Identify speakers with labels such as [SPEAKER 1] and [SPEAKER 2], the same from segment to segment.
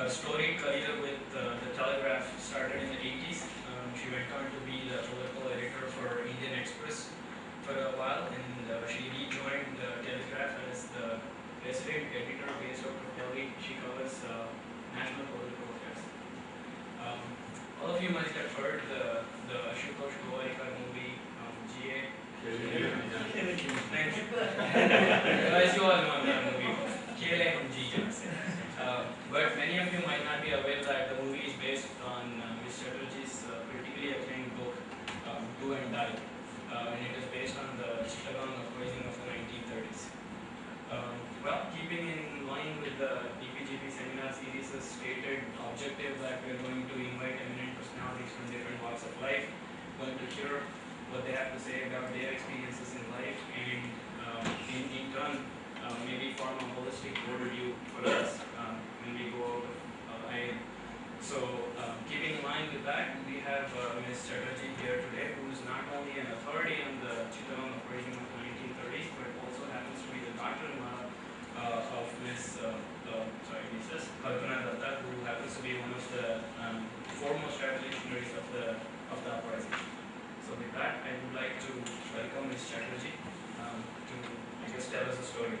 [SPEAKER 1] storied career with the Telegraph started in the 80s. She went on to be the political editor for Indian Express for a while, and she rejoined the Telegraph as the resident editor based out of Delhi. She covers national political affairs. Um, all of you might have heard the Ashutosh Gowarikar movie, GA. Thank you. As you all know that movie, Khele Hum Ji Jaan. But many of you might not be aware that the movie is based on Ms. Chatterjee's critically acclaimed book, Do and Die, and it is based on the Chittagong uprising of the 1930s. Well, keeping in line with the DPGP seminar series' stated objective that we are going to invite eminent personalities from different walks of life, going to hear what they have to say about their experiences in life, and in turn, maybe form a holistic overview for us when we go out of IIM. So, keeping in line with that, we have Ms. Chatterjee here today, who is not only an authority on the Chittagong uprising of the 1930s, but also happens to be the daughter-in-law of Mrs. Kalpana Datta, who happens to be one of the foremost revolutionaries of the uprising. So with that, I would like to welcome Ms. Chatterjee to, I guess, tell us a story.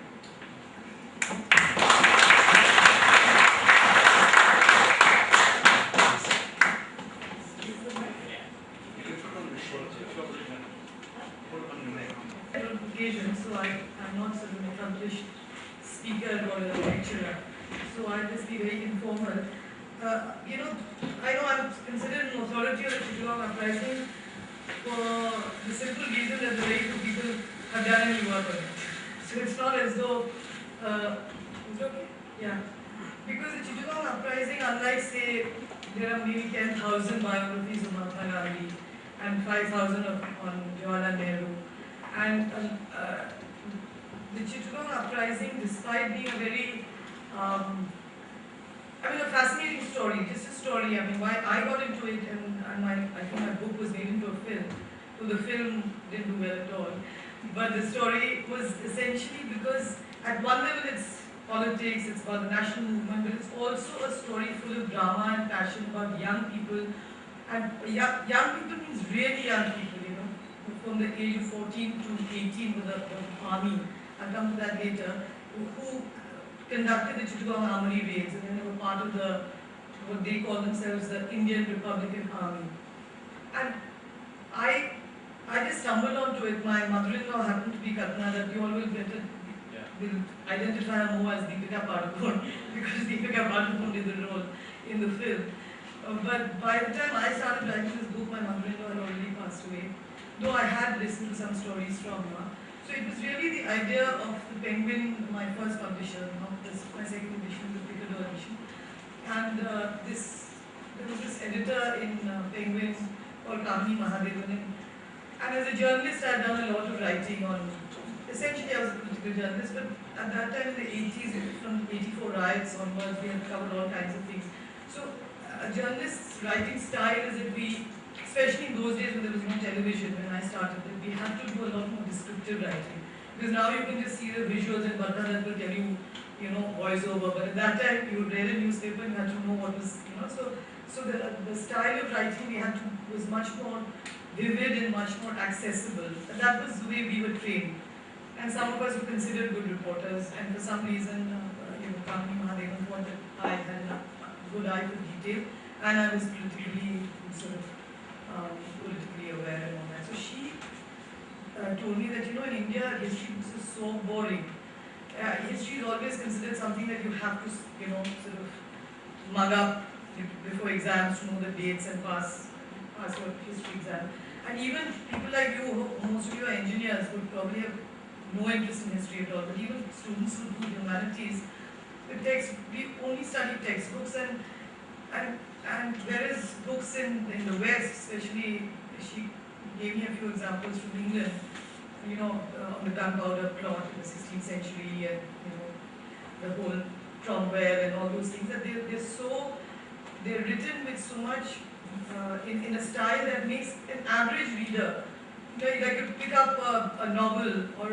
[SPEAKER 2] So I'm not sort of an accomplished speaker or a lecturer. So I'll just be very informal. I know I'm considered an authority on the Chittagong uprising for the simple reason that the very few people have done any work on it. So it's not as though, is it okay? Yeah. Because the Chittagong uprising, unlike say, there are maybe 10,000 biographies of Mahatma Gandhi and 5,000 on Jawaharlal Nehru. And the Chittagong uprising, despite being a very, a fascinating story, just a story. I mean, why I got into it, and I think my book was made into a film. So the film didn't do well at all. But the story was essentially because at one level it's politics, it's about the national movement, but it's also a story full of drama and passion about young people. And young people means really young people, from the age of 14 to 18 with the army. I'll come to that later, who conducted the Chittagong Armory raids, and then they were part of what they call themselves the Indian Republican Army. And I just stumbled onto it. My mother-in-law happened to be Kalpana Datta. You all will identify her more as Deepika Padukone because Deepika Padukone did the role in the film. But by the time I started writing this book, my mother-in-law had already passed away, though I had listened to some stories from her. So it was really the idea of the Penguin, my first publisher, not my second edition, the Picador edition. And there was this editor in Penguin called Kamini Mahadevan. And as a journalist, I had done a lot of writing on, essentially I was a political journalist, but at that time in the 80s, from 84 riots onwards, we had covered all kinds of things. So a journalist's writing style is that we, especially in those days when there was no television, when I started, that we had to do a lot more descriptive writing. Because now you can just see the visuals and Bhatta that will tell you, voiceover. But at that time, you read a newspaper and you had to know what was, So the style of writing was much more vivid and much more accessible. And that was the way we were trained. And some of us were considered good reporters. And for some reason, Kamini Mahadevan thought that I had a good eye for detail, and I was politically politically aware and all that. So she told me that, in India, history books are so boring. History is always considered something that you have to, mug up before exams to know the dates and pass your history exam. And even people like you, most of you are engineers, would probably have no interest in history at all. But even students who do humanities, we only study textbooks, and whereas books in the West, especially, she gave me a few examples from England, on the gunpowder plot in the 16th century, and the whole Cromwell and all those things, that they're written with so much in a style that makes an average reader, like you pick up a novel or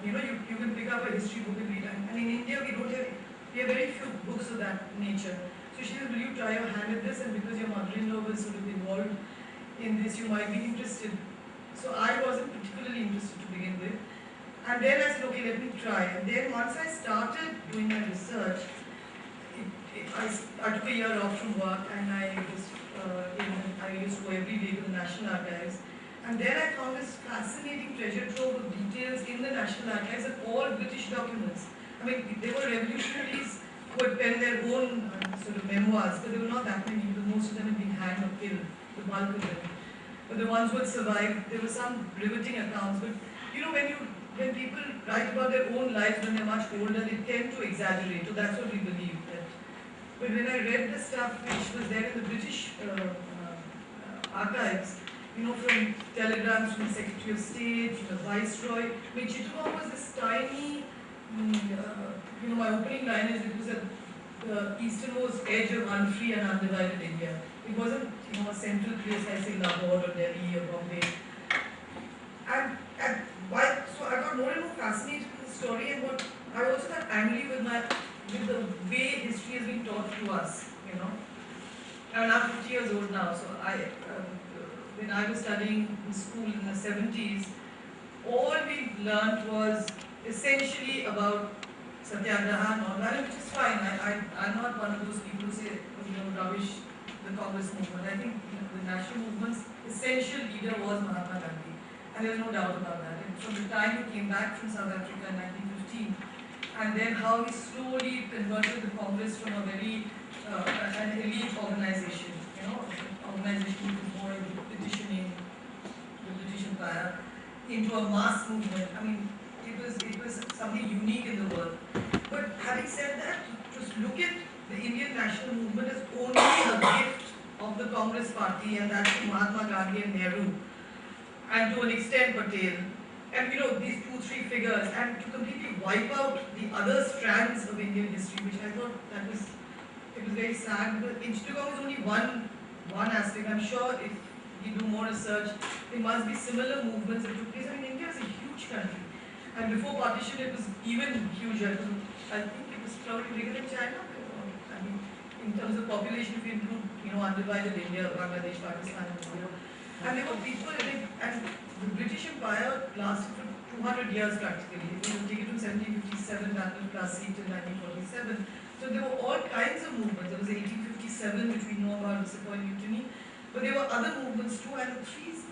[SPEAKER 2] you can pick up a history book and read. And in India we have very few books of that nature. So So she said, will you try your hand at this? And because your mother-in-law was sort of involved in this, you might be interested. So I wasn't particularly interested to begin with. And then I said, okay, let me try. And then once I started doing my research, I took a year off from work and I used to go every day to the National Archives. And then I found this fascinating treasure trove of details in the National Archives of all British documents. I mean, there were revolutionaries who had penned their own sort of memoirs, but there were not that many because most of them had been hanged or killed, the bulk of them. But the ones who had survived, there were some riveting accounts. But you know, when people write about their own lives when they're much older, they tend to exaggerate. So that's what we believe. But when I read the stuff which was there in the British archives, you know, from telegrams from the Secretary of State, from the Viceroy, I mean, Chittagong was this tiny, you know, my opening line is it was at the easternmost edge of unfree and undivided India. It wasn't, you know, a central place like say Lahore or Delhi or Bombay. So I got more and more fascinated with the story, and what I also got angry with the way history has been taught to us, you know. I mean, I'm 50 years old now, so when I was studying in school in the 70s, all we learned was essentially about Satyagraha and all that, which is fine. I'm not one of those people who say, you know, rubbish the Congress movement. I think, you know, the national movement's essential leader was Mahatma Gandhi, and there's no doubt about that. And from the time he came back from South Africa in 1915, and then how he slowly converted the Congress from a very an elite organization, you know, an organization which was more into petitioning the British Empire, into a mass movement. I mean, it was something unique in the world. But having said that, just look at the Indian national movement as only a gift of the Congress party, and that's to Mahatma Gandhi and Nehru, and to an extent Patel. And you know, these 2-3 figures, and to completely wipe out the other strands of Indian history, which I thought it was very sad. Because in Chittagong is only one aspect. I'm sure if you do more research, there must be similar movements that took place. I mean, India is a huge country, and before partition, it was even huger. I think it was probably bigger than China. I mean, in terms of population, if you include, you know, undivided India, Bangladesh, Pakistan, and there were people, and the British Empire lasted for 200 years practically. It was taken from 1757 until Plassey till 1947. So there were all kinds of movements. There was 1857, which we know about, the Sepoy Mutiny, but there were other movements too. And the threes,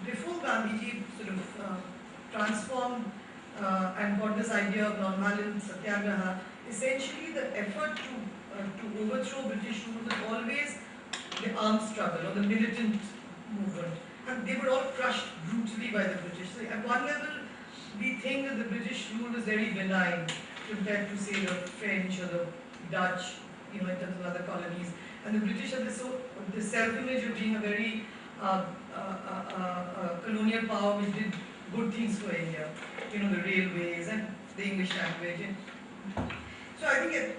[SPEAKER 2] before Gandhiji sort of transformed and got this idea of nonviolent satyagraha, essentially the effort to overthrow British rule was always the armed struggle or the militant movement. And they were all crushed brutally by the British. So at one level, we think that the British rule was very benign compared to, say, the French or the Dutch, you know, in terms of other colonies. And the British have this self-image of being a very colonial power which did good things for India. You know, the railways and the English language. And so I think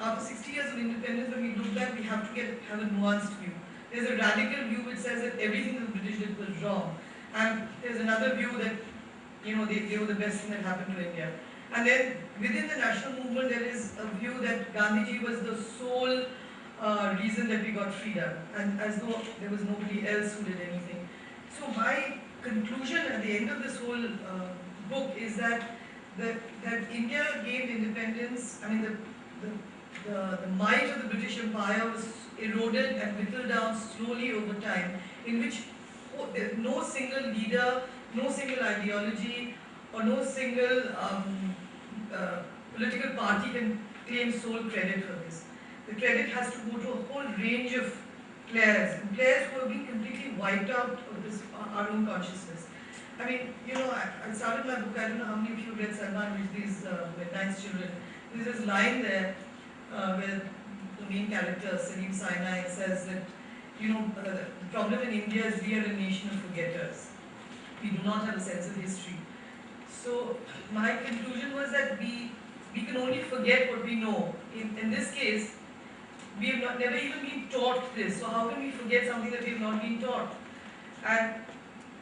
[SPEAKER 2] after 60 years of independence, when we look back, we have to have a nuanced view. There's a radical view which says that everything that the British did was wrong. And there's another view that, you know, they were the best thing that happened to India. And then within the national movement, there is a view that Gandhiji was the sole reason that we got freedom, and as though there was nobody else who did anything. So my conclusion at the end of this whole book is that India gained independence. I mean, the might of the British Empire was eroded and whittled down slowly over time, in which no single leader, no single ideology, or no single political party can claim sole credit for this. The credit has to go to a whole range of players who have been completely wiped out of this, our own consciousness. I mean, you know, I started my book, I don't know how many of you read Salman Rushdie's Midnight's Children. There's this line there where the main character, Salim Sinai, says that, you know, the problem in India is we are a nation of forgetters. We do not have a sense of history. So my conclusion was that we can only forget what we know. In this case, we have never even been taught this. So how can we forget something that we have not been taught? And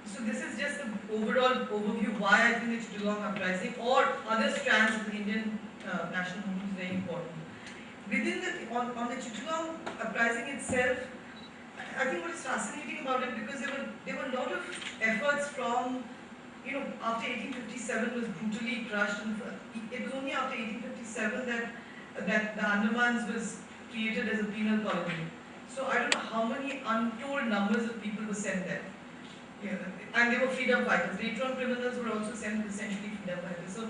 [SPEAKER 2] so this is just the overall overview why I think the Chittagong Uprising or other strands of the Indian national movement is very important. within on the Chittagong uprising itself, I think what is fascinating about it, because there were a lot of efforts from, after 1857 was brutally crushed, and it was only after 1857 that the Andamans was created as a penal colony. So I don't know how many untold numbers of people were sent there. Yeah, and they were freedom fighters. Later on, criminals were also sent essentially freedom fighters. So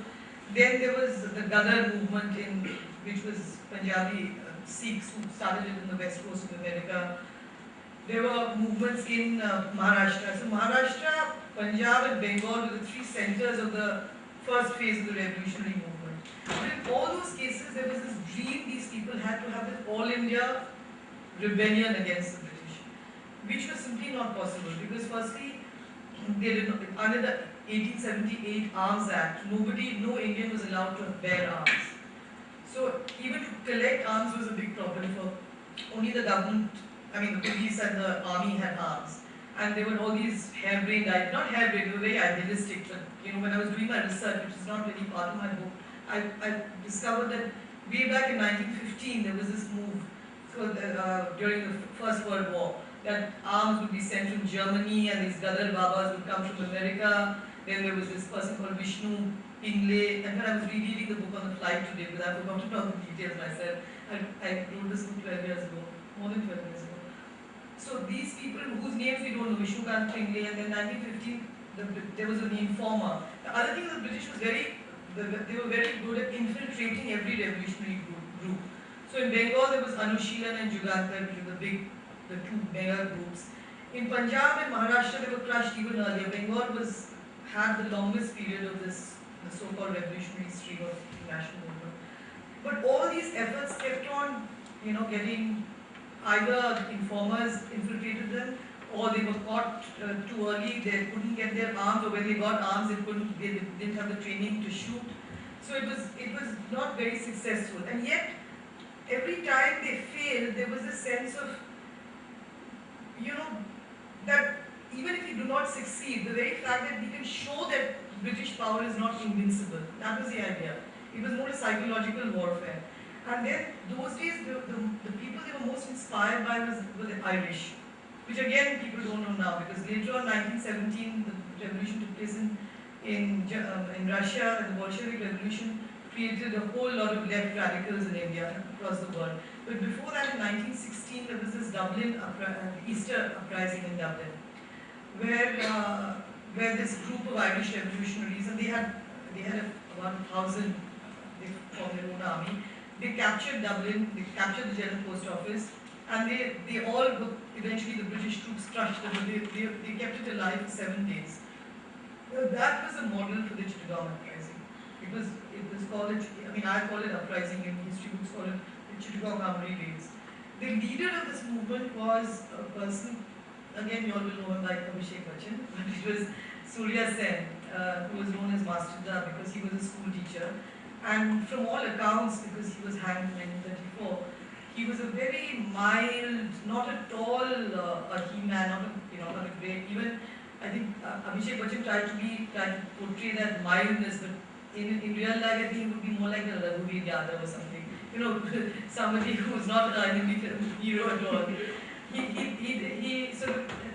[SPEAKER 2] then there was the Ghadar movement, which was Punjabi Sikhs who started it in the west coast of America. There were movements in Maharashtra. So Maharashtra, Punjab and Bengal were the three centers of the first phase of the revolutionary movement. But in all those cases, there was this dream these people had to have this all India rebellion against the British, which was simply not possible, because firstly, they did not, under the 1878 Arms Act, no Indian was allowed to bear arms. So even to collect arms was a big problem for only the government. I mean, the police and the army had arms, and there were all these harebrained, not harebrained, they were very idealistic. But when I was doing my research, which is not really part of my book, I discovered that way back in 1915 there was this move during the First World War, that arms would be sent from Germany and these Ghadar Babas would come from America. Then there was this person called Vishnu Pingle, and when I was rereading the book on the flight today, because I forgot to know the details myself, I wrote this book 12 years ago, more than 12 years ago. So these people whose names we don't know, Vishnu Pingle, and then 1915 there was an informer. The other thing, the British was they were very good at infiltrating every revolutionary group. So in Bengal there was Anushilan and Jugantar, which were the two mega groups. In Punjab and Maharashtra they were crushed even earlier. Bengal had the longest period of the so-called revolutionary streak of national movement. But all these efforts kept on, getting either informers infiltrated them, or they were caught too early. They couldn't get their arms, or when they got arms, they didn't have the training to shoot. So it was not very successful. And yet, every time they failed, there was a sense of, that even if you do not succeed, the very fact that we can show that British power is not invincible, that was the idea. It was more a psychological warfare. And then those days, the people they were most inspired by were the Irish, which again people don't know now, because later on, 1917, the revolution took place in Russia, and the Bolshevik Revolution created a whole lot of left radicals in India across the world. But before that, in 1916, there was this Easter uprising in Dublin, where this group of Irish revolutionaries, and they had about 1,000, they formed their own army. They captured Dublin, they captured the General Post Office, and they all eventually the British troops crushed them, but they kept it alive for 7 days. Well, that was a model for the Chittagong uprising. It was called I call it uprising, in history books call it the Chittagong Armory Raids. The leader of this movement was a person, again you all will know him by Abhishek Bachchan, but it was Surya Sen, who was known as Master Da because he was a school teacher. And from all accounts, because he was hanged in 1934, he was a very mild, not at all a he-man, not a great, even I think Abhishek Bachchan tried to portray that mildness, but in real life I think he would be more like a Raghuveer Yadav or something. Somebody who was not a Hindi hero at all. So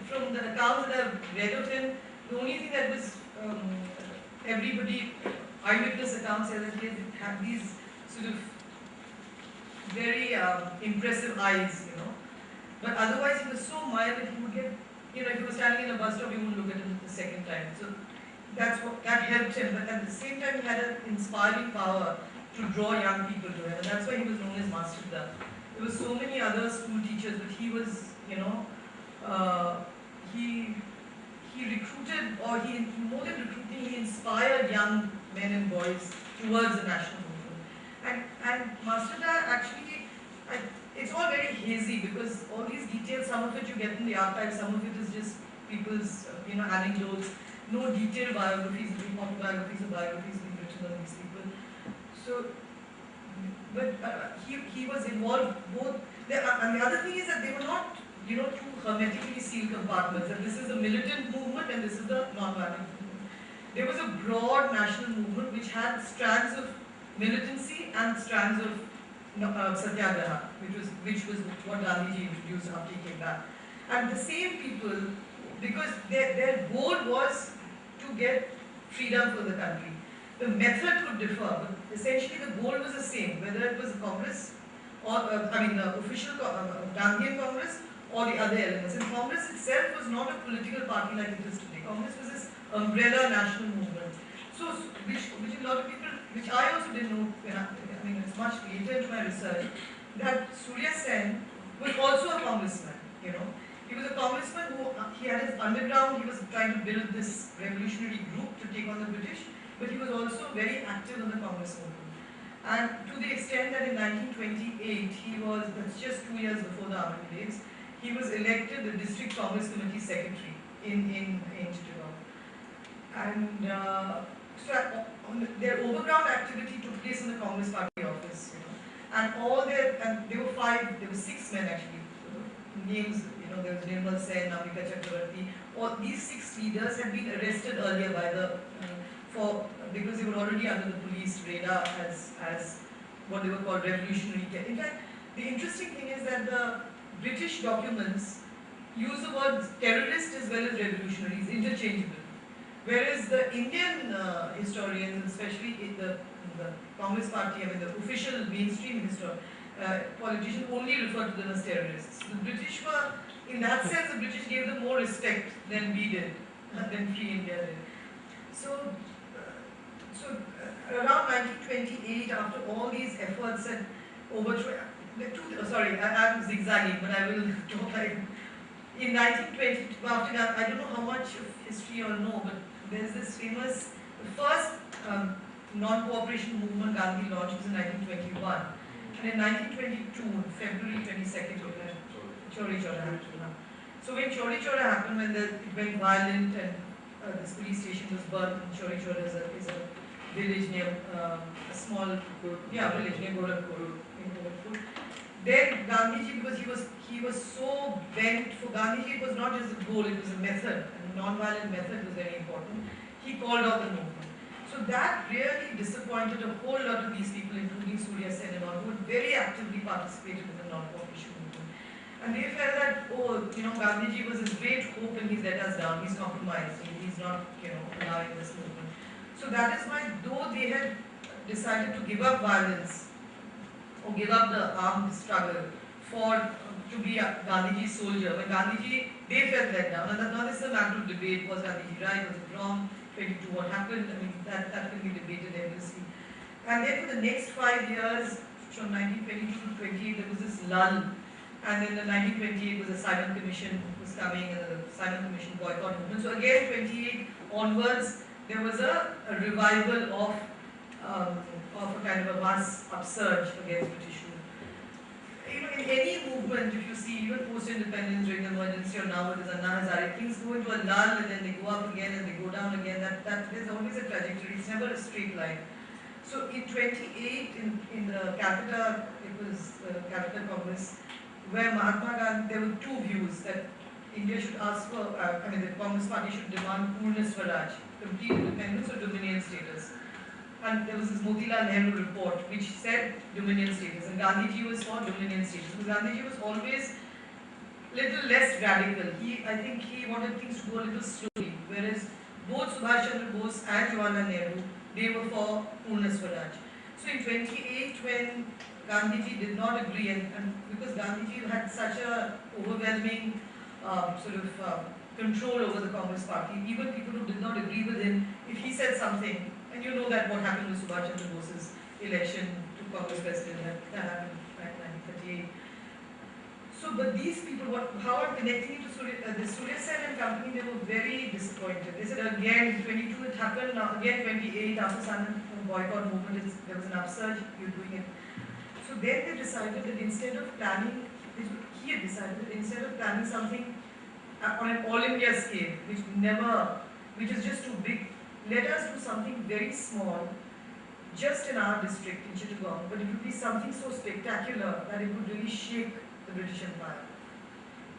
[SPEAKER 2] from the accounts that I've read of him, the only thing that was eyewitness accounts say that he had these sort of very impressive eyes, But otherwise he was so mild that he would get, if he was standing in a bus stop, you wouldn't look at him the second time. So that helped him. But at the same time, he had an inspiring power to draw young people to him. And that's why he was known as Master Da. There were so many other school teachers, but he was, he recruited, or he more than recruiting, he inspired young men and boys towards the national movement. And Master Da actually, it's all very hazy because all these details, some of it you get in the archives, some of it is just people's, anecdotes, no detailed biographies, autobiographies or biographies being written on these people. So, but he was involved both. And the other thing is that they were not, two hermetically sealed compartments. And this is the militant movement and this is the non-violent movement. There was a broad national movement which had strands of militancy and strands of Satyagraha, which was what Gandhiji introduced after he came back. And the same people, because their goal was to get freedom for the country. The method could differ, but essentially the goal was the same, whether it was a Congress or, the official Gandhian Congress or the other elements. And Congress itself was not a political party like it is today. Congress was this umbrella national movement. So, which a lot of people, which I also didn't know, it's much later into my research, that Surya Sen was also a congressman, He was a congressman who, he had his underground, he was trying to build this revolutionary group to take on the British, but he was also very active in the Congress movement. And to the extent that in 1928, that's just 2 years before the army raids, he was elected the District Congress Committee Secretary in Chittagong. And their overground activity took place in the Congress Party office, And there were 6 men actually, names, there was Nirmal Sen, Ambika Chakravarti. All these 6 leaders had been arrested earlier because they were already under the police radar as what they were called revolutionary. In fact, the interesting thing is that the British documents use the words terrorist as well as revolutionaries interchangeably. Whereas the Indian historians, especially in the Congress Party, the official mainstream politicians only refer to them as terrorists. The British were, in that sense, the British gave them more respect than we did, than Free India did. So around 1928, after all these efforts and overthrow, I'm zigzagging, but I will talk like, in 1920, after that, I don't know how much of history you all know, but there's this famous, the first non-cooperation movement Gandhi launched was in 1921. And in 1922, February 22nd, Chauri Chaura happened. So when Chauri Chaura happened, when it went violent and this police station was burnt, and Chauri Chaura is a village near a small village near Gorakhpur, in Gorakhpur. Then Gandhiji, because he was so bent, for Gandhiji it was not just a goal, it was a method, and non-violent method was very important. He called out the movement. So that really disappointed a whole lot of these people, including Surya Sen and all, who had very actively participated in the non-cooperation movement. And they felt that, Gandhiji was his great hope and he's let us down, he's compromised, he's not, allowing this movement. So that is why, though they had decided to give up violence, or give up the armed struggle to be a Gandhiji's soldier, when Gandhiji, they felt let down. And now this is a matter of debate, was Gandhiji right, was it wrong? 22, what happened, that can be debated endlessly. And then for the next 5 years, from 1922 to 28, there was this lull. And then in 1928 was a Simon Commission was coming, and the Simon Commission boycott movement. So again, 28 onwards, there was a revival of a kind of a mass upsurge against British rule. In any movement, if you see, even post-independence, during the emergency, or now with Anna Hazare, things go into a lull and then they go up again and they go down again. There's always a trajectory. It's never a straight line. So in 28, in the Calcutta, it was Calcutta Congress, where Mahatma Gandhi, there were 2 views that India should ask for, the Congress Party should demand Purna Swaraj, complete independence or dominion status. And there was this Motilal Nehru report which said dominion status, and Gandhiji was for dominion status. Because Gandhiji was always little less radical. I think he wanted things to go a little slowly, whereas both Subhash Chandra Bose and Jawaharlal Nehru, they were for Purna Swaraj. So in 28, when Gandhiji did not agree, and because Gandhiji had such a overwhelming control over the Congress Party, even people who did not agree with him, if he said something, and you know that what happened with Subhash Chandra Bose's election to Congress president, that happened back in 1938. So, but these people, how I'm connecting it to the Surya Sen and company, they were very disappointed. They said again, 22 it happened, now again 28, after Simon boycott movement, there was an upsurge, you're doing it. So then they decided that instead of planning, he had decided that instead of planning something on an all-India scale, which is just too big, let us do something very small, just in our district, in Chittagong, but it would be something so spectacular that it would really shake the British Empire.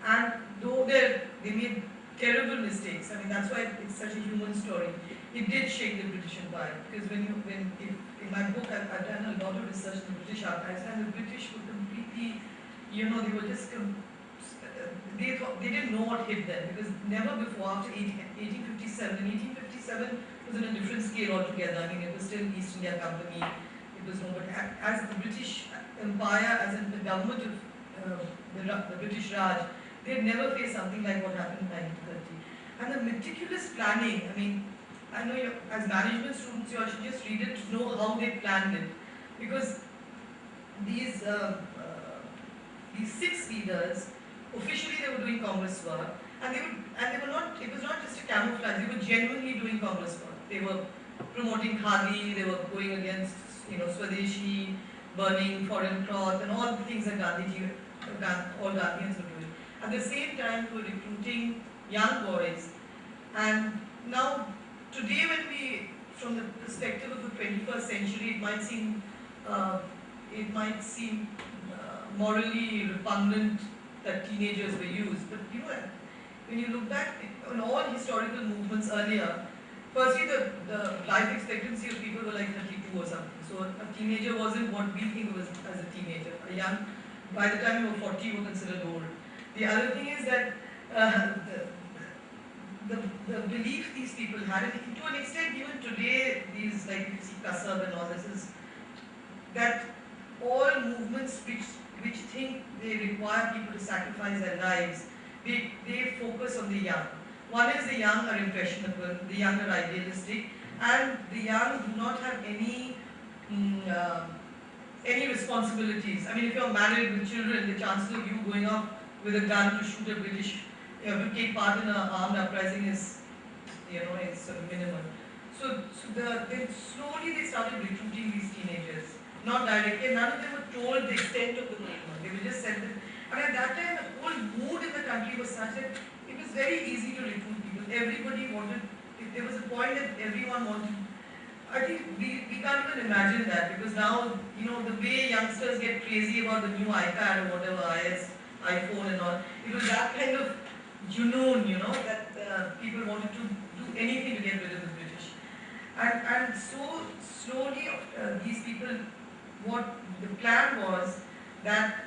[SPEAKER 2] And though they made terrible mistakes, that's why it's such a human story, it did shake the British Empire. Because in my book, book, I've done a lot of research in the British archives, and the British were completely, they were just, they didn't know what hit them, because never before, after 1857, and 1857 was on a different scale altogether. I mean, it was still East India Company, it was no, but as the British Empire, as in the government of the British Raj, they had never faced something like what happened in 1930. And the meticulous planning, I mean, I know as management students, you all should just read it to know how they planned it. Because these 6 leaders, officially they were doing Congress work, and they were not, it was not just a camouflage, they were genuinely doing Congress work. They were promoting Khadi, they were going against, Swadeshi, burning foreign cloth, and all the things that all Gandhians were doing. At the same time, we were recruiting young boys, and now, today from the perspective of the 21st century, it might seem morally repugnant that teenagers were used. But when you look back on all historical movements earlier, firstly the life expectancy of people were like 32 or something. So a teenager wasn't what we think of as a teenager. By the time you were 40, you were considered old. The other thing is that the belief these people had, and to an extent even today, these, like you see Kasab and all this, is that all movements which think they require people to sacrifice their lives, they focus on the young. One is the young are impressionable, the young are idealistic, and the young do not have any responsibilities. I mean, if you're married with children, the chances of you going up with a gun to shoot a British, to take part in an armed uprising is, is sort of minimal. So then slowly they started recruiting these teenagers. Not directly, none of them were told the extent of the movement. They were just sent them. And at that time, the whole mood in the country was such that it was very easy to recruit people. Everybody wanted, there was a point that everyone wanted. I think we can't even imagine that, because now, the way youngsters get crazy about the new iPad or whatever, iPhone and all, it was that kind of junoon, that people wanted to do anything to get rid of the British. And so slowly these people, what the plan was that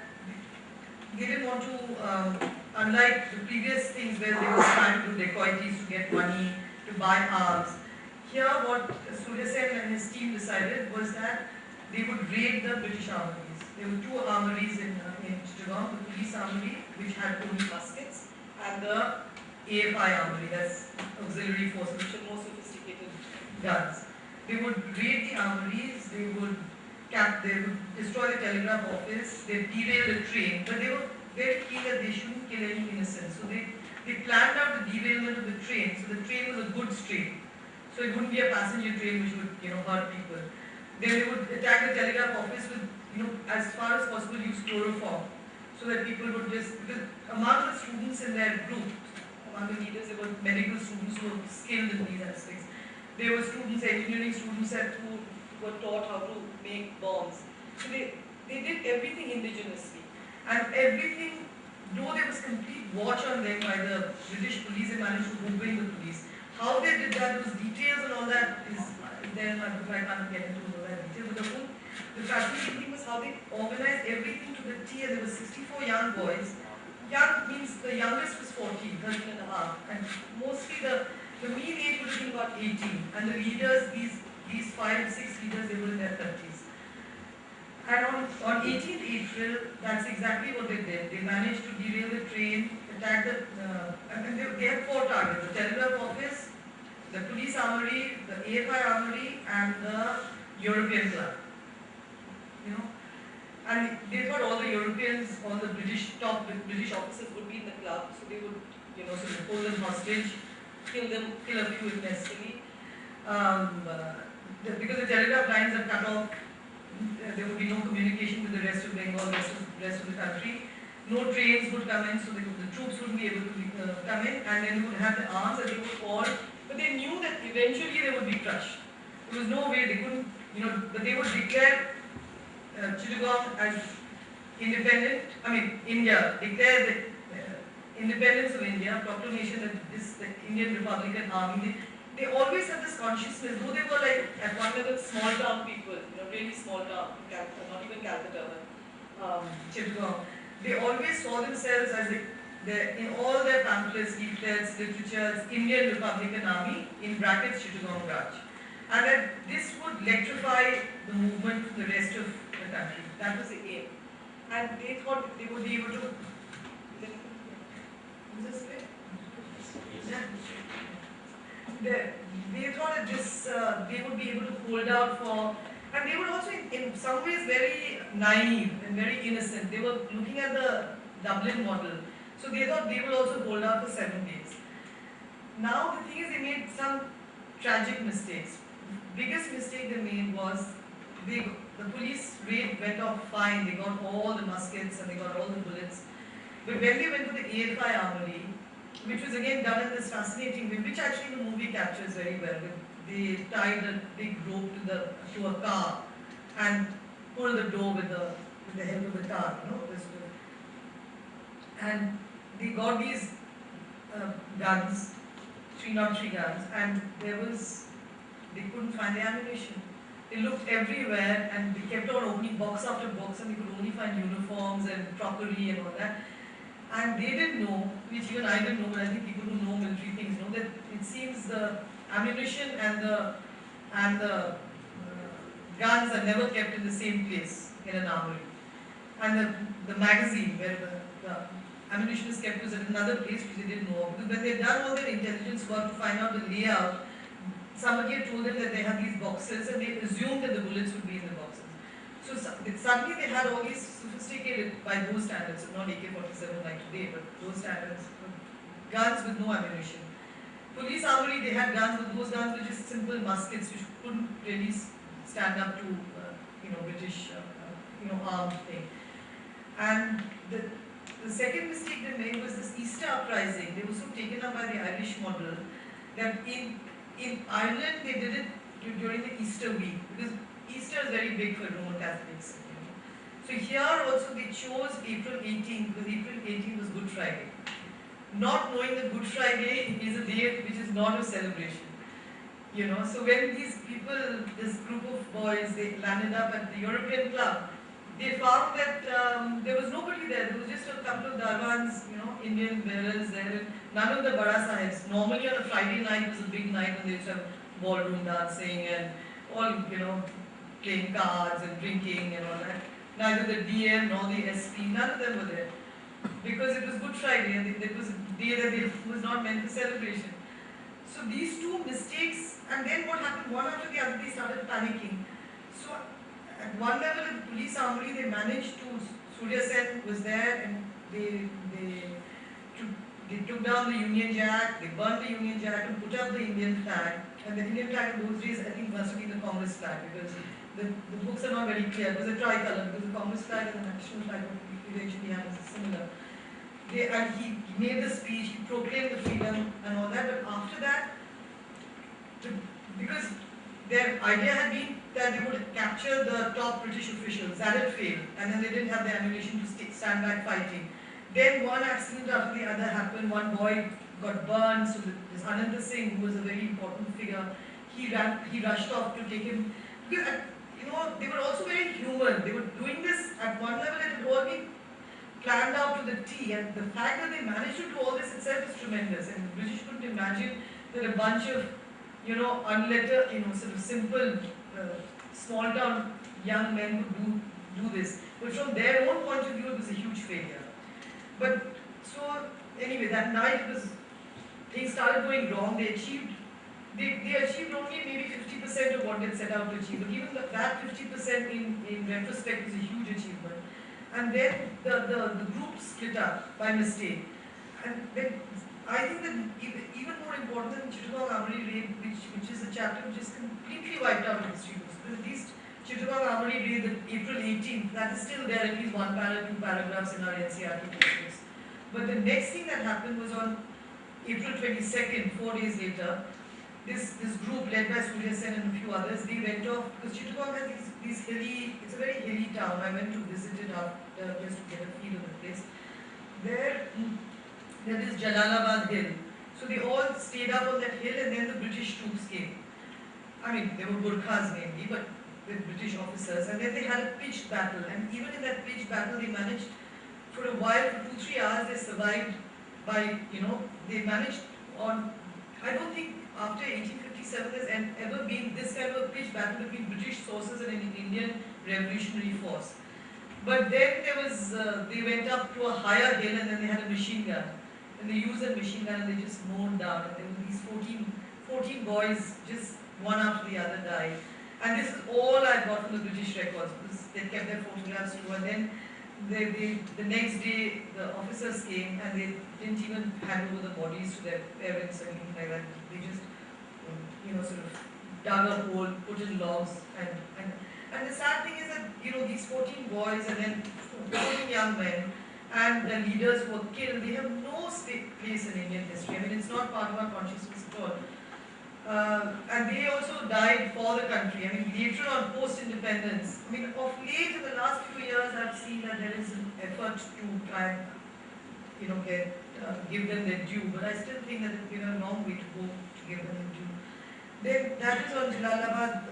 [SPEAKER 2] they didn't want to, unlike the previous things where they were trying to do dacoities to get money, to buy arms, here what Surya Sen and his team decided was that they would raid the British armories. There were 2 armories in Chittagong, the police armory, which had only muskets, and the AFI armory, that's auxiliary forces, which are more sophisticated guns. They would raid the armories, they would destroy the telegraph office, they derail the train, but they were very keen that they shouldn't kill any innocents. So they planned out the derailment of the train, so the train was a goods train. So it wouldn't be a passenger train which would, hurt people. Then they would attack the telegraph office with, as far as possible use chloroform, so that people would just, because among the students in their group, among the leaders, there were medical students who were skilled in these aspects. There were students, engineering students who were taught how to make bombs. So they did everything indigenously. And everything, though there was complete watch on them by the British police, they managed to hoodwink the police. How they did that, those details and all that is there, I can't get into all that detail, but the fascinating thing was how they organized everything to the T, and there were 64 young boys. Young means the youngest was 14, 13 and a half, and mostly the mean age would have been about 18, and the leaders, these 5, 6 leaders, they were in their 30s. And on 18th April, that's exactly what they did. They managed to derail the train, attack and they had 4 targets: the telegraph office, the police armory, the AFI armory, and the European club. And they thought all the Europeans, all the top British officers would be in the club, so they would, sort of hold them hostage, kill a few if necessary. Because the telegraph lines are cut off, there would be no communication with the rest of Bengal, rest of the country. No trains would come in, so the troops wouldn't be able to come in, and then they would have the arms and they would fall. But they knew that eventually they would be crushed. There was no way they couldn't, but they would declare Chittagong as independent. India declare the independence of India, proclamation that this the Indian Republican Army. they always had this consciousness, though they were like at one level small town people, really small town, not even Calcutta, but Chittagong. They always saw themselves as in all their pamphlets, leaflets, literatures, Indian Republican Army, in brackets Chittagong Raj. And that this would electrify the movement to the rest of the country. That was the aim. And they thought they would be able to. Is this way? Yeah. They thought that they would be able to hold out for, and they were also in some ways very naive and very innocent. They were looking at the Dublin model. So they thought they would also hold out for 7 days. Now the thing is, they made some tragic mistakes. Biggest mistake they made was the police raid went off fine. They got all the muskets and they got all the bullets. But when they went to the AFI armory, which was again done in this fascinating way, which actually the movie captures very well. They tied a big rope to a car and pulled the door with the help of the car, and they got these guns, 303 guns, and they couldn't find the ammunition. They looked everywhere and they kept on opening box after box, and they could only find uniforms and crockery and all that. And they didn't know, which even I didn't know, but I think people who know military things know, that it seems the ammunition and the guns are never kept in the same place in an armory. And the magazine where the ammunition is kept was at another place which they didn't know of. Because when they had done all their intelligence work to find out the layout, somebody had told them that they had these boxes and they assumed that the bullets would be in the boxes. So suddenly they had all these sophisticated, by those standards, so not AK-47 like today, but those standards, guns with no ammunition. Police armory, they had guns, but those guns were just simple muskets which couldn't really stand up to, British, armed thing. And the second mistake they made was this Easter uprising. They were so taken up by the Irish model that in Ireland they did it during the Easter week, because Easter is very big for Roman Catholics. So here also they chose April 18 because April 18 was Good Friday. Not knowing that Good Friday is a day which is not a celebration. So when these people, this group of boys, they landed up at the European Club, they found that there was nobody there. There was just a couple of Darwans, Indian bearers there, and none of the Bada Sahibs. Normally on a Friday night was a big night when they used to have ballroom dancing and all, playing cards and drinking and all that. Neither the DM nor the SP, none of them were there. Because it was Good Friday and it was a day that was not meant for celebration. So these two mistakes, and then what happened, one after the other, they started panicking. So at one level in the police armory, they managed to, Surya Sen was there and they took down the Union Jack, they burnt the Union Jack and put up the Indian flag. And the Indian flag in those days, I think, must have been the Congress flag, because the books are not very clear. It was a tricolor, because the Congress flag and the national flag would eventually have similar. And he made the speech, he proclaimed the freedom and all that, but after that, because their idea had been that they would capture the top British officials, that had failed, and then they didn't have the ammunition to stand back fighting. Then one accident after the other happened, one boy got burned, so this Ananda Singh, who was a very important figure, he rushed off to take him, because they were also very human. They were doing this at one level, it had all been planned out to the T, and the fact that they managed to do all this itself is tremendous, and the British couldn't imagine that a bunch of, unlettered, sort of simple, small town young men would do this. But from their own point of view, it was a huge failure. But, so, anyway, that night things started going wrong. They achieved only maybe 50% of what they set out to achieve. But even that 50% in retrospect is a huge achievement. And then the group split up by mistake. And then I think that even more important than Chittagong Armory raid, which is a chapter which is completely wiped out in history books. But at least Chittagong Armory raid, the April 18th, that is still there, at least 1 paragraph, 2 paragraphs in our NCERT textbooks. But the next thing that happened was on April 22nd, 4 days later, this group led by Surya Sen and a few others, they went off, because Chittagong has these hilly, it's a very hilly town. I went to visit it just to get a feel of the place. There is Jalalabad Hill. So they all stayed up on that hill, and then the British troops came. I mean, they were Gurkhas mainly, but with British officers, and then they had a pitched battle, and even in that pitched battle, they managed for a while, for 2-3 hours, they survived by, they managed on, I don't think after 1857 there's ever been this kind of a pitched battle between British forces and an Indian revolutionary force. But then they went up to a higher hill, and then they had a machine gun. And they used that machine gun and they just mowed down. And there were these 14 boys, just one after the other died. And this is all I got from the British records, because they kept their photographs too. And then the next day, the officers came and they didn't even hand over the bodies to their parents or anything like that. They just, sort of dug a hole, put in logs, and the sad thing is that, these 14 boys and then 14 young men and the leaders who were killed, they have no place in Indian history. I mean, it's not part of our consciousness at all. And they also died for the country. I mean, later on, post-independence, I mean, of late in the last few years, I've seen that there is an effort to try and, give them their due. But I still think that it's been a long way to go to give them their due. Then that was on Jalalabad,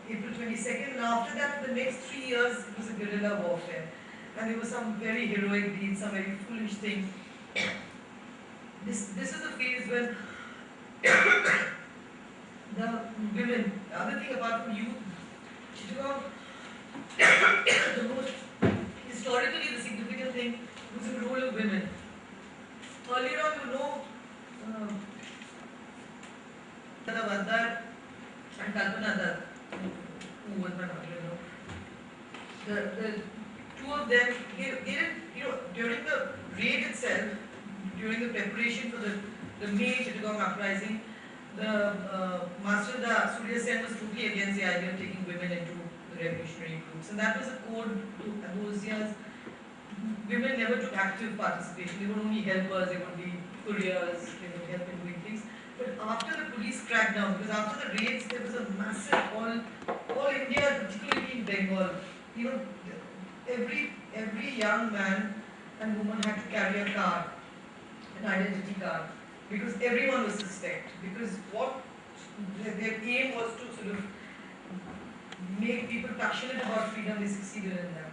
[SPEAKER 2] April 22nd, and after that, for the next 3 years, it was a guerrilla warfare. And there were some very heroic deeds, some very foolish things. This is the phase when the women, the other thing apart from youth, Chittagong, the most historically the significant thing was the role of women. Earlier on, Vadar and Kalpana Dutt, who was my mother-in-law, the two of them, they didn't, during the raid itself, during the preparation for the May Chittagong uprising, the Master Surya Sen was totally against the idea of taking women into the revolutionary groups, and that was a code to those years. Women never took active participation. They would only helpers, they would be couriers, they would help in doing things. But after the police cracked down, because after the raids there was a massive all India, particularly in Bengal, every young man and woman had to carry a card, an identity card, because everyone was suspect. Because what their aim was to sort of make people passionate about freedom, they succeeded in that.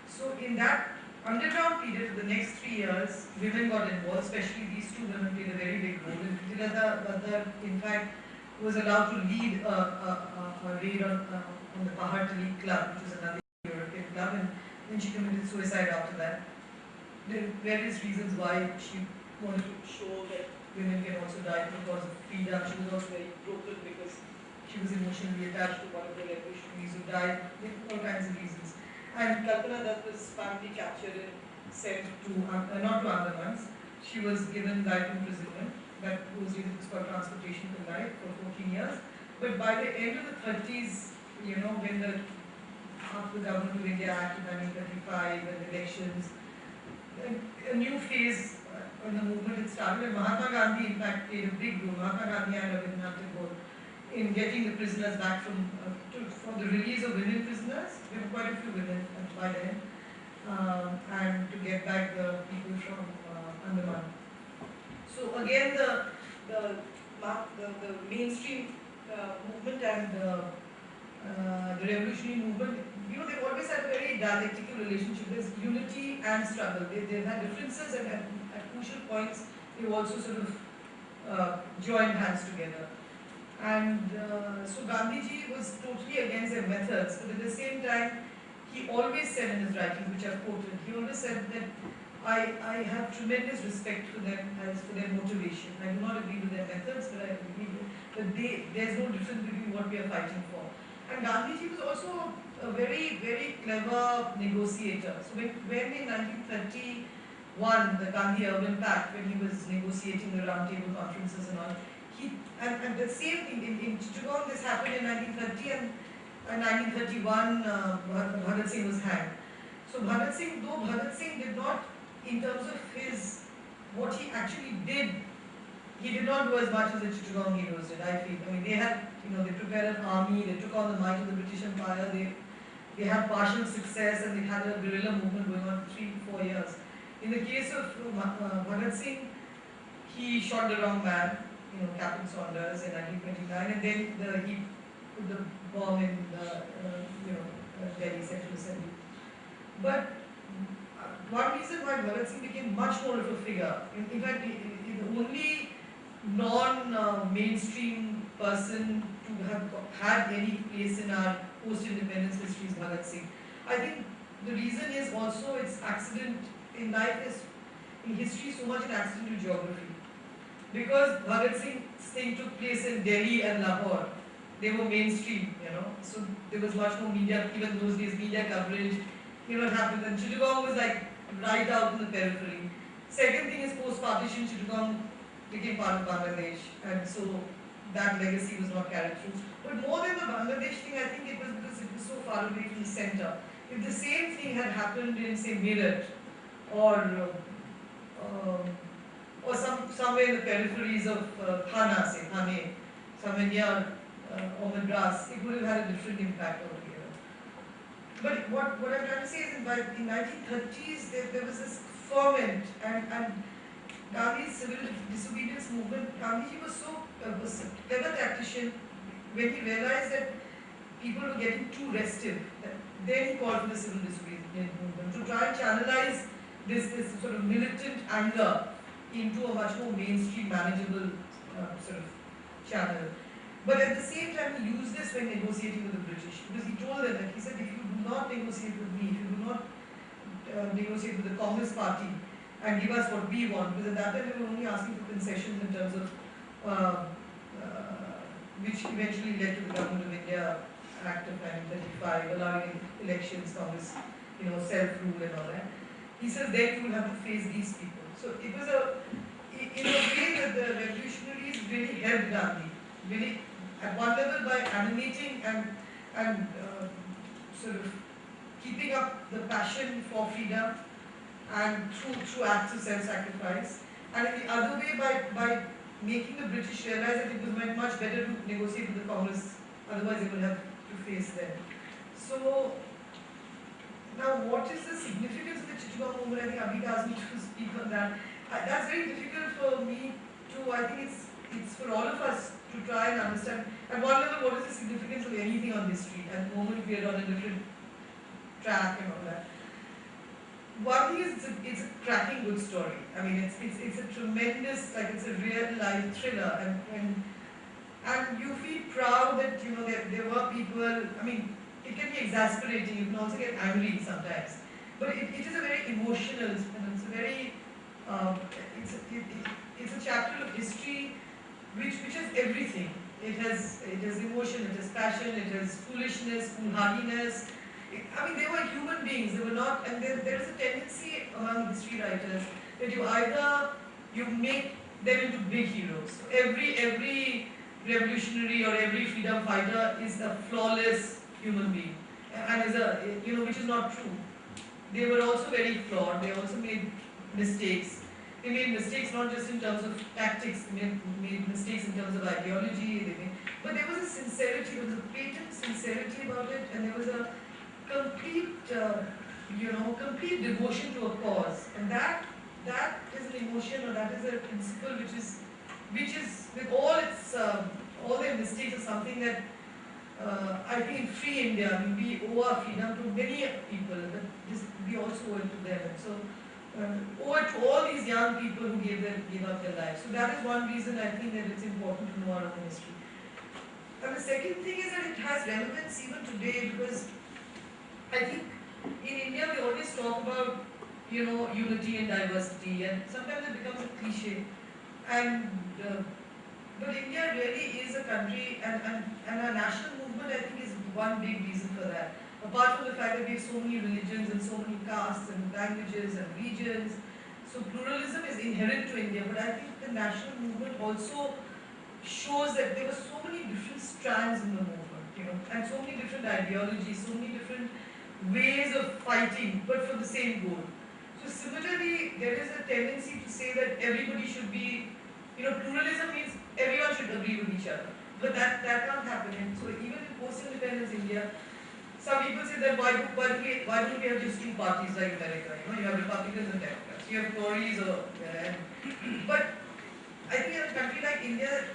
[SPEAKER 2] So in that underground period, for the next 3 years, women got involved, especially these two women played a very big role. And Pritilata Vadar, in fact, was allowed to lead a raid on the Pahartali Club, which is another European club, and then she committed suicide after that. There are various reasons why she wanted to show that women can also die because of freedom. She was also very broken because she was emotionally attached to one of the revolutionaries who died. There were all kinds of reasons. And Kalpana Dutt was finally captured and sent to, not to Andamans. She was given life imprisonment. That was called transportation to life for 14 years. But by the end of the 30s, when after the Government of India Act of 1935 and elections, a new phase in the movement had started. And Mahatma Gandhi, in fact, played a big role. Mahatma Gandhi and Rabindranath Tagore in getting the prisoners back from the release of women prisoners. There were quite a few women by then, and to get back the people from Andaman. So again, the mainstream movement and the revolutionary movement, they've always had a very dialectical relationship. There's unity and struggle. They've had differences, and at crucial points, they've also sort of joined hands together. And so Gandhiji was totally against their methods, but at the same time, he always said in his writings, which I've quoted, he always said that I have tremendous respect for them as for their motivation. I do not agree with their methods, but I agree that there's no difference between what we are fighting for. And Gandhiji was also a very, very clever negotiator. So when in 1931, the Gandhi-Urban Pact, when he was negotiating the roundtable conferences and all, and the same thing, in Chittagong, this happened in 1930, and in 1931, Bhagat Singh was hanged. So Bhagat Singh did not, in terms of what he actually did, he did not do as much as the Chittagong heroes did, I feel. I mean, they had, they prepared an army, they took on the might of the British Empire, they had partial success, and they had a guerrilla movement going on for 3-4 years. In the case of Bhagat Singh, he shot the wrong man, Captain Saunders in 1929, and then he put the bomb in the, Delhi Central Assembly. But one reason why Bhagat Singh became much more of a figure, in fact, the only non-mainstream person to have had any place in our post-independence history is Bhagat Singh. I think the reason is also its accident in life is, in history, so much an accidental geography. Because Bhagat Singh's thing took place in Delhi and Lahore, they were mainstream, so there was much more media, even those days, media coverage, it happened. And Chittagong was like right out in the periphery. Second thing is post-partition, Chittagong became part of Bangladesh, and so that legacy was not carried through. But more than the Bangladesh thing, I think it was because it was so far away from the center. If the same thing had happened in, say, Meerut, or somewhere in the peripheries of Thana, say, Thane, somewhere near or Madras, it would have had a different impact over here. But what I'm trying to say is that in the 1930s, there was this ferment, and Gandhi's civil disobedience movement, Gandhiji was was a clever tactician. When he realized that people were getting too restive, then he called for the civil disobedience movement to try and channelize this sort of militant anger into a much more mainstream, manageable sort of channel. But at the same time, he used this when negotiating with the British, because he told them that he said, if you do not negotiate with me, if you do not negotiate with the Congress Party and give us what we want, because at that time they were only asking for concessions in terms of which eventually led to the Government of India Act of 1935, allowing elections, Congress, self-rule and all that. He says, then you will have to face these people. So it was in a way that the revolutionaries really helped Gandhi, really at one level by animating and sort of keeping up the passion for freedom and through acts of self-sacrifice, and in the other way by making the British realize that it was much better to negotiate with the Congress, otherwise they would have to face them. So now what is the significance of the Chittagong movement? I think Abhi asked me to speak on that. That's very difficult for me to, I think it's for all of us to try and understand at one level what is the significance of anything on history. At the moment we are on a different track and all that. One thing is it's a cracking good story. I mean it's a tremendous, like it's a real life thriller, and you feel proud that there were people. I mean it can be exasperating, you can also get angry sometimes. But it is a very emotional, and it's a very it's a chapter of history which has everything. It has emotion, it has passion, it has foolishness, foolhardiness. I mean, they were human beings. They were not, and there is a tendency among history writers that you make them into big heroes. So every revolutionary or every freedom fighter is a flawless human being, and is which is not true. They were also very flawed. They also made mistakes. They made mistakes not just in terms of tactics. They made mistakes in terms of ideology. But there was a sincerity. There was a patent sincerity about it, and there was a complete, complete devotion to a cause. And that is an emotion, or that is a principle which is with all its all their mistakes, is something that I think in free India, I mean, we owe our freedom to many people, but we also owe it to them. And so owe it to all these young people who gave up their lives. So that is one reason I think that it's important to know our own history. And the second thing is that it has relevance even today, because I think in India we always talk about unity and diversity, and sometimes it becomes a cliche. And but India really is a country, and our national movement, I think, is one big reason for that. Apart from the fact that we have so many religions and so many castes and languages and regions, so pluralism is inherent to India. But I think the national movement also shows that there were so many different strands in the movement, and so many different ideologies, so many different ways of fighting, but for the same goal. So similarly, there is a tendency to say that everybody should be, pluralism means everyone should agree with each other. But that can't happen. And so even in post-independence India, some people say that why don't we have just two parties like America? You have Republicans and Democrats. You have Tories but I think in a country like India,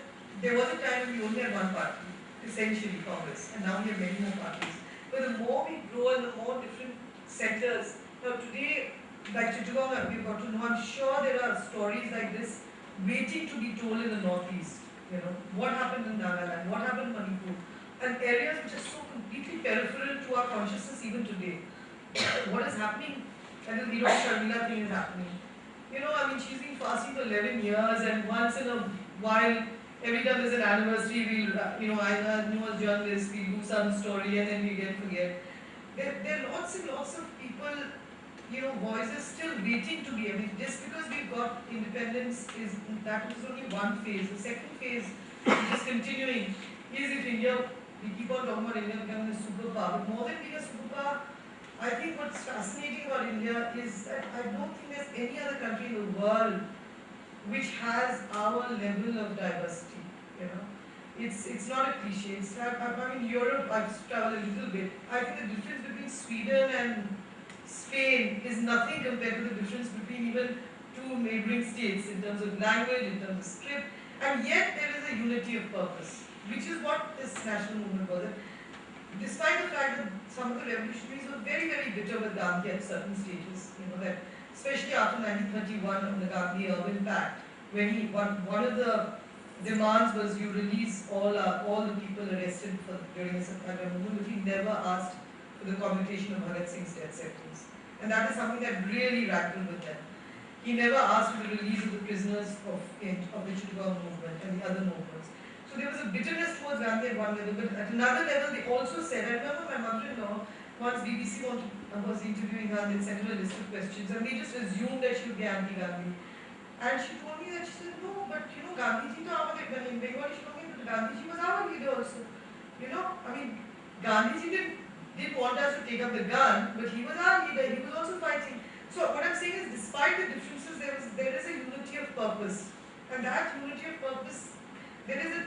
[SPEAKER 2] there was a time when we only had one party, essentially Congress, and now we have many more parties. But the more we grow and the more different sectors, now today, like Chittagong, we've got to know, I'm sure there are stories like this waiting to be told in the Northeast. You know, what happened in Nagaland, what happened in Manipur, and areas which are so completely peripheral to our consciousness even today. What is happening, and the Hero Sharmila thing is happening. You know, I mean, she's been fasting for 11 years, and once in a while, every time there's an anniversary, we'll, I know as journalists, we do some story and then we again forget. There are lots and lots of people, voices still waiting to be. I mean, just because we've got independence that was only one phase. The second phase, which is continuing, is if India, we keep on talking about India becoming a superpower, but more than being a superpower, I think what's fascinating about India is that I don't think there's any other country in the world which has our level of diversity. You know, it's not a cliche. I mean, Europe, I've traveled a little bit. I think the difference between Sweden and Spain is nothing compared to the difference between even two neighboring states in terms of language, in terms of script, and yet there is a unity of purpose, which is what this national movement was. Despite the fact that some of the revolutionaries were very, very bitter with Gandhi at certain stages, that especially after 1931 on the Gandhi Urban Pact, when one of the demands was you release all the people arrested during the Satyagraha movement, but he never asked for the commutation of Bhagat Singh's death sentence. And that is something that really rattled with them. He never asked for the release of the prisoners of the Chittagong movement and the other movements. So there was a bitterness towards Gandhi at one level, but at another level they also said, I remember my mother-in-law, once BBC was interviewing her, and they sent her a list of questions, and they just assumed that she would be anti-Gandhi. And she told me that, she said, no, but Gandhiji to our in Bengali, she told me, but Gandhiji was our leader also. I mean, Gandhiji didn't want us to take up the gun, but he was our leader, he was also fighting. So what I'm saying is, despite the differences, there is a unity of purpose. And that unity of purpose, there is a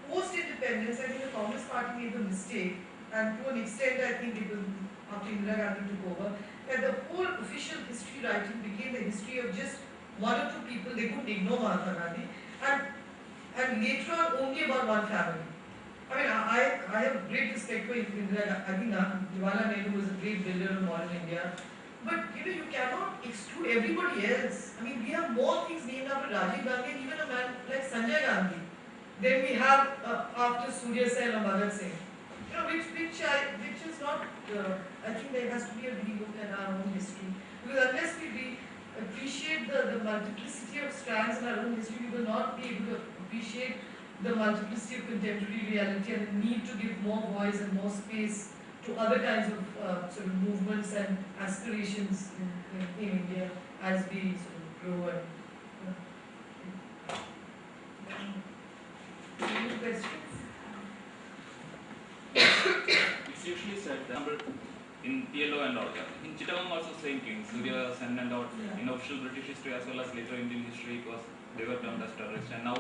[SPEAKER 2] post-independence, I think the Congress party made a mistake, and to an extent I think it was after Indira Gandhi took over, that the whole official history writing became the history of just one or two people. They couldn't ignore Mahatma Gandhi, and later on only about one family. I mean, I have great respect for Indira. I think Jawaharlal Nehru was a great builder of modern India. But you cannot exclude everybody else. I mean, we have more things named after Rajiv Gandhi and even a man like Sanjay Gandhi. Then we have after Surya Sen or Bhagat Singh. Which is not. I think there has to be a relook at our own history, because unless we appreciate the multiplicity of strands in our own history, we will not be able to appreciate the multiplicity of contemporary reality and the need to give more voice and more space to other kinds of sort of movements and aspirations in India as we sort of grow and. Any questions?
[SPEAKER 3] It's usually said that in PLO and all that. In Chittagong also same thing. Surya Sen and all.
[SPEAKER 2] Yeah.
[SPEAKER 3] In official British history as well as later Indian history, they were termed as terrorists, and now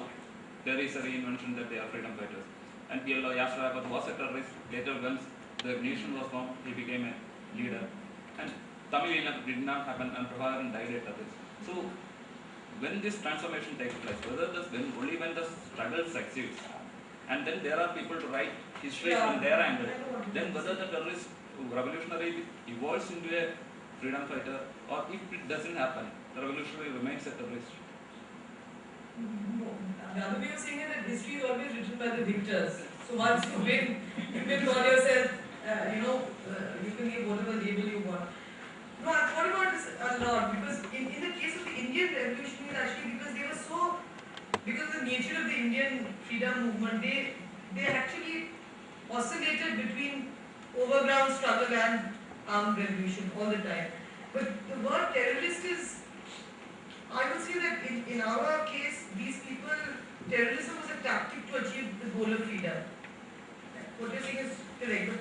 [SPEAKER 3] there is a reinvention that they are freedom fighters. And PLO Yasser Arafat was a terrorist. Later, once the nation was formed, he became a leader. And Tamil Eelam did not happen, and Prabhakaran died at others. So when this transformation takes place, only when the struggle succeeds, and then there are people to write history from their angle, then whether the terrorist revolutionary evolves into a freedom fighter, or if it doesn't happen, the revolutionary remains a terrorist.
[SPEAKER 2] The other way of saying it, that history is always written by the victors. So once you win, you can call yourself, you can give whatever label you want. No, I thought about this a lot, because in the case of the Indian revolutionaries, actually, because the nature of the Indian freedom movement, they actually oscillated between overground struggle and armed revolution all the time. But the word terrorist is, I would say that in our case, these people, terrorism was a tactic to achieve the goal of freedom. What you're saying is correct.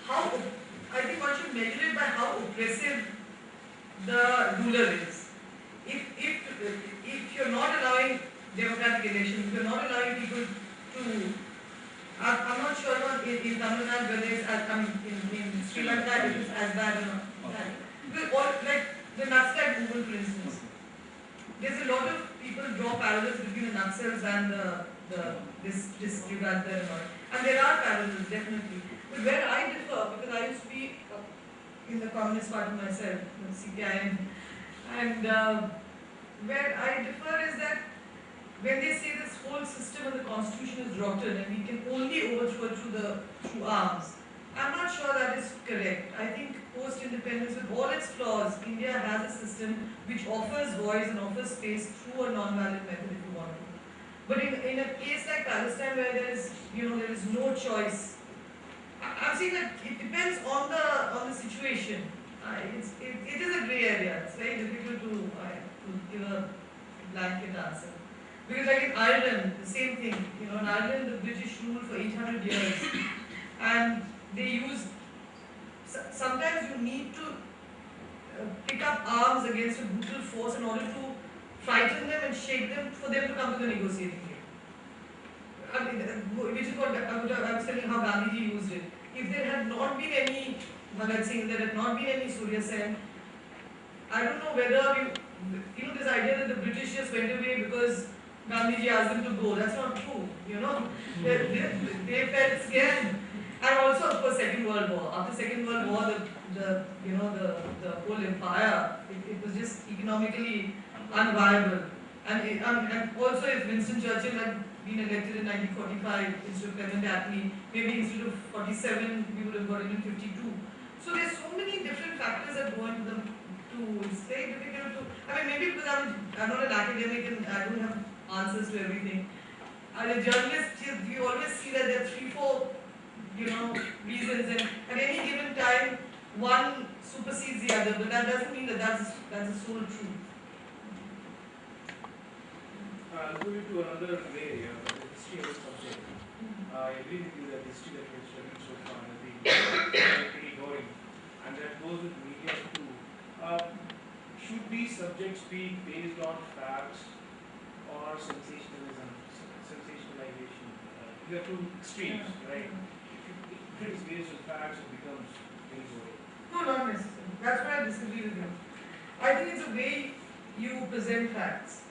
[SPEAKER 2] But I think one should measure it by how oppressive the ruler is. If you're not allowing democratic elections, if you're not allowing people to, I'm not sure about in Tamil Nadu whether it's in Sri Lanka it is as bad or not. Like the Naxalite movement, for instance. There's a lot of people draw parallels between the Naxals and this Uganda and all. And there are parallels, definitely. But where I differ, because I used to be in the Communist Party myself, CPIM, and where I differ is that when they say this whole system of the constitution is rotten and we can only overthrow it through arms, I'm not sure that is correct. I think post-independence, with all its flaws, India has a system which offers voice and offers space through a non-violent method if you want to. But in a case like Palestine where there is no choice, I'm saying that it depends on the situation. It is a grey area. It's very difficult to give a blanket answer. Because like in Ireland, the same thing. In Ireland the British ruled for 800 years, and they use. Sometimes you need to pick up arms against a brutal force in order to frighten them and shake them for them to come to the negotiating table. I mean, which is what I was telling how Gandhiji used it. If there had not been any Bhagat Singh, there had not been any Surya Sen, I don't know whether this idea that the British just went away because Gandhiji asked them to go. That's not true. They felt scared. And also, of course, Second World War. After Second World War, the whole empire, it was just economically unviable. And also, if Winston Churchill had been elected in 1945 instead of Clement Attlee, maybe instead of 47, we would have got it in 52. So there's so many different factors that go into them. It's very difficult to. I mean, maybe because I'm not an academic and I don't have answers to everything. As a journalist, you always see that there are 3-4 reasons, and at any given time, one supersedes the other, but that doesn't mean that that's a sole truth.
[SPEAKER 4] I'll go into another area, the history of the subject. I agree with you that the history that we've studied so far has been pretty boring, and that goes with media too. Should these subjects be based on facts or sensationalism, sensationalization? You have two extremes, right? If it's based on facts, it becomes very boring.
[SPEAKER 2] No, not necessarily. That's why I disagree with you. I think it's a way you present facts.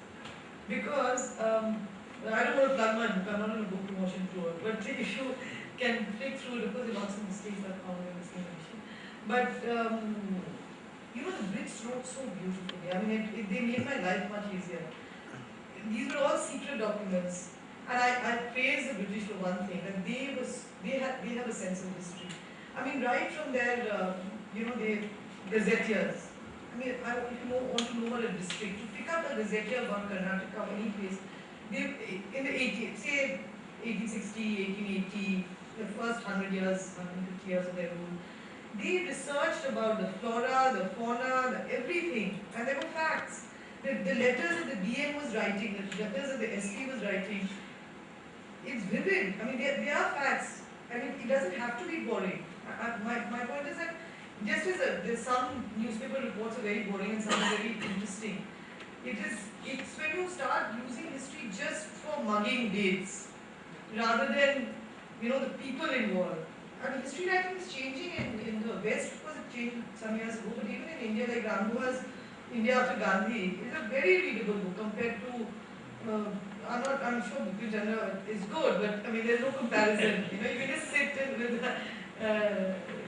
[SPEAKER 2] Because, I don't want to plug my book, I'm not on a book promotion tour, but if you can flick through it, of course there are lots of mistakes that come in this information. But, the Brits wrote so beautifully. I mean, they made my life much easier. These were all secret documents. And I praise the British for one thing, that they have a sense of history. I mean, right from their, they gazetteers. I mean, if you want to know about a district, to pick up a gazetteer about Karnataka or any place, in the 80s, say 1860, 1880, the first 100 years, 150 years of their rule, they researched about the flora, the fauna, everything, and there were facts. The letters that the DM was writing, the letters that the SP was writing, it's vivid. I mean, they are facts. I mean, it doesn't have to be boring. My point is that just as there's some newspaper reports are very boring and some are very interesting. It's when you start using history just for mugging dates rather than the people involved. I mean, history writing is changing in the West. Of course, it changed some years ago, but even in India, like Ram Guha's India After Gandhi is a very readable book compared to. I'm sure Bukit Chandra is good, but I mean, there's no comparison. You can just sit with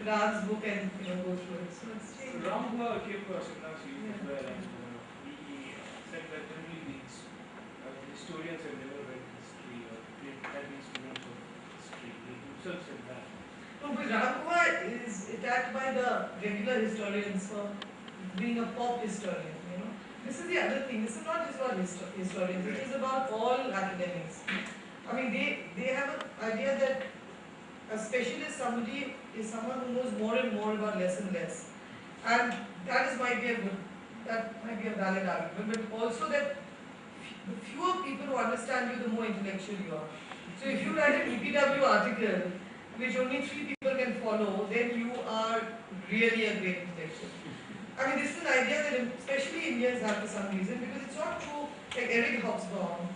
[SPEAKER 2] Ram's book and go through it. So it's changed.
[SPEAKER 4] Ram Guha came to Srinath as well, and he said that generally these historians have never read history or had been students of history. He himself said that.
[SPEAKER 2] No, but Ram Guha is attacked by the regular historians for being a pop historian. This is the other thing. This is not just about historians. It is about all academics. I mean, they have an idea that a specialist is someone who knows more and more about less and less, and that might be a valid argument. But also that the fewer people who understand you, the more intellectual you are. So if you write an EPW article which only 3 people can follow, then you are really a great intellectual. I mean, this is an idea that especially Indians have for some reason, because it's not true. Like Eric Hobsbawm,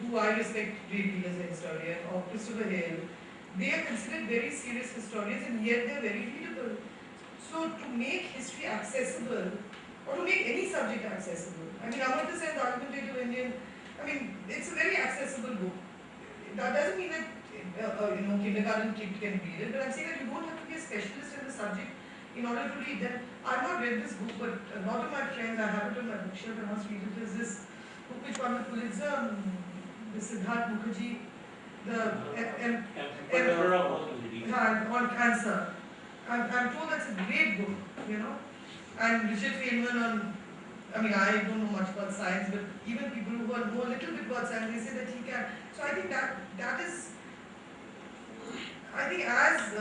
[SPEAKER 2] who I respect greatly as a historian, or Christopher Hale, they are considered very serious historians, and yet they are very readable. So to make history accessible, or to make any subject accessible. I mean, Amartya Sen's Argumentative Indian, I mean, it's a very accessible book. That doesn't mean that kindergarten kid can read it, but I'm saying that you don't have to be a specialist in the subject in order to read that. I've not read this book, but a lot of my friends, I have it on my bookshelf, I must read it. There's this book which won the Pulitzer, the Siddharth Mukherjee, the
[SPEAKER 5] Emperor of Disease.
[SPEAKER 2] on cancer. I'm told that's a great book, and Richard Feynman on, I mean, I don't know much about science, but even people who know a little bit about science, they say that he can. So I think that is, I think as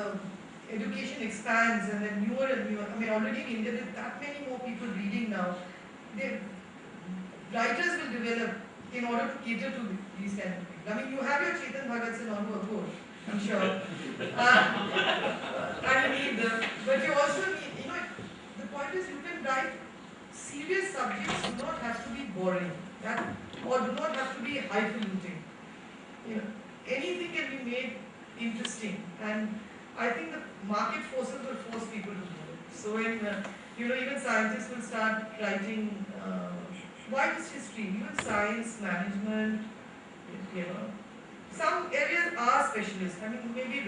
[SPEAKER 2] education expands and then newer and newer, I mean, already in India there's that many more people reading now. Writers will develop in order to cater to these kind of people. I mean, you have your Chetan Bhagat Singh on board, I'm sure. But you also need, the point is you can write serious subjects do not have to be boring, or do not have to be highfalutin. Anything can be made interesting, and I think the market forces will force people to do it. So when even scientists will start writing, why just history? Even science, management, some areas are specialists. I mean, maybe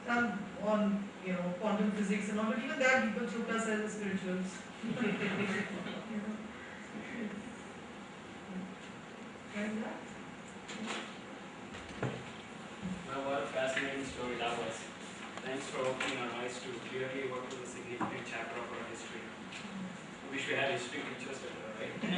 [SPEAKER 2] some on quantum physics and all, but even that people choke us as spirituals. And that.
[SPEAKER 5] Now, what a fascinating story that was. Thanks for opening our eyes to clearly what was a significant chapter of our history. I wish we had history teachers better, right? So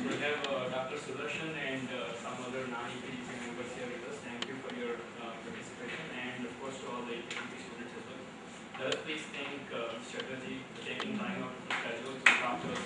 [SPEAKER 5] we have Dr. Sudarshan and some other non-EPDP members here with us. Thank you for your participation, and of course to all the EPDP students as well. Let us please thank Ms. Chatterjee for taking time out of the schedule to talk to us.